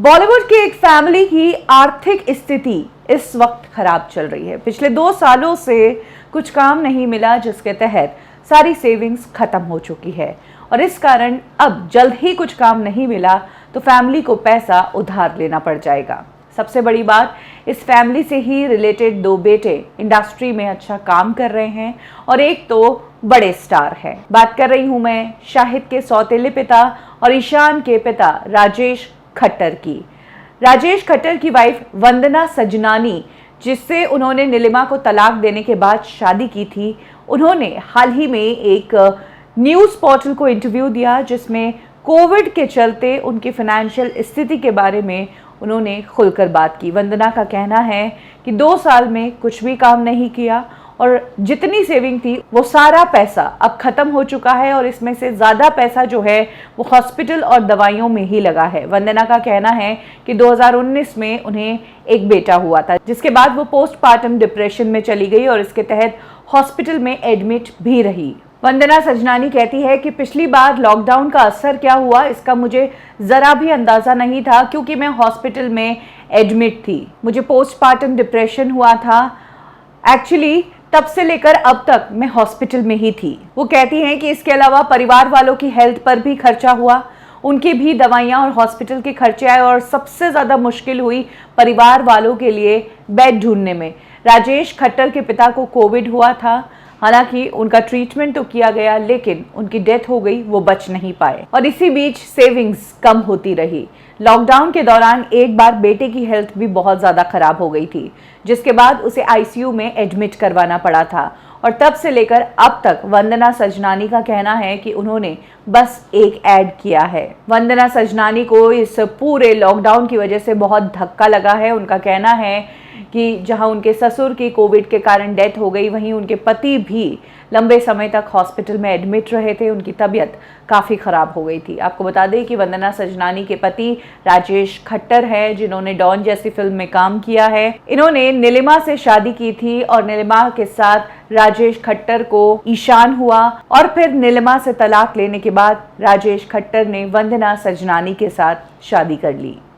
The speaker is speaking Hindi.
बॉलीवुड की एक फैमिली की आर्थिक स्थिति इस वक्त खराब चल रही है। पिछले 2 सालों से कुछ काम नहीं मिला, जिसके तहत सारी सेविंग्स खत्म हो चुकी है और इस कारण अब जल्द ही कुछ काम नहीं मिला तो फैमिली को पैसा उधार लेना पड़ जाएगा। सबसे बड़ी बात, इस फैमिली से ही रिलेटेड 2 बेटे इंडस्ट्री में अच्छा काम कर रहे हैं और एक तो बड़े स्टार है। बात कर रही हूं मैं शाहिद के सौतेले पिता और ईशान के पिता राजेश खट्टर की। राजेश खट्टर की वाइफ वंदना सजनानी, जिससे उन्होंने नीलिमा को तलाक देने के बाद शादी की थी, उन्होंने हाल ही में एक न्यूज़ पोर्टल को इंटरव्यू दिया, जिसमें कोविड के चलते उनकी फाइनेंशियल स्थिति के बारे में उन्होंने खुलकर बात की। वंदना का कहना है कि 2 साल में कुछ भी काम नहीं किया और जितनी सेविंग थी वो सारा पैसा अब खत्म हो चुका है और इसमें से ज़्यादा पैसा जो है वो हॉस्पिटल और दवाइयों में ही लगा है। वंदना का कहना है कि 2019 में उन्हें एक बेटा हुआ था, जिसके बाद वो पोस्टपार्टम डिप्रेशन में चली गई और इसके तहत हॉस्पिटल में एडमिट भी रही। वंदना सजनानी कहती है कि पिछली बार लॉकडाउन का असर क्या हुआ इसका मुझे ज़रा भी अंदाज़ा नहीं था, क्योंकि मैं हॉस्पिटल में एडमिट थी। मुझे पोस्टपार्टम डिप्रेशन हुआ था। एक्चुअली तब से लेकर अब तक मैं हॉस्पिटल में ही थी। वो कहती हैं कि इसके अलावा परिवार वालों की हेल्थ पर भी खर्चा हुआ, उनकी भी दवाइयाँ और हॉस्पिटल के खर्चे आए और सबसे ज़्यादा मुश्किल हुई परिवार वालों के लिए बेड ढूंढने में। राजेश खट्टर के पिता को कोविड हुआ था, हालांकि उनका ट्रीटमेंट तो किया गया लेकिन उनकी डेथ हो गई, वो बच नहीं पाए और इसी बीच सेविंग्स कम होती रही। लॉकडाउन के दौरान एक बार बेटे की हेल्थ भी बहुत ज़्यादा खराब हो गई थी, जिसके बाद उसे आईसीयू में एडमिट करवाना पड़ा था और तब से लेकर अब तक वंदना सजनानी का कहना है कि उन्होंने बस एक ऐड किया है। वंदना सजनानी को इस पूरे लॉकडाउन की वजह से बहुत धक्का लगा है। उनका कहना है कि जहां उनके ससुर की कोविड के कारण डेथ हो गई, वहीं उनके पति भी लंबे समय तक हॉस्पिटल में एडमिट रहे थे। उनकी तबीयत काफ़ी ख़राब हो गई थी। आपको बता दें कि वंदना सजनानी के पति राजेश खट्टर है, जिन्होंने डॉन जैसी फिल्म में काम किया है। इन्होंने नीलिमा से शादी की थी और नीलिमा के साथ राजेश खट्टर को ईशान हुआ और फिर नीलिमा से तलाक लेने के बाद राजेश खट्टर ने वंदना सजनानी के साथ शादी कर ली।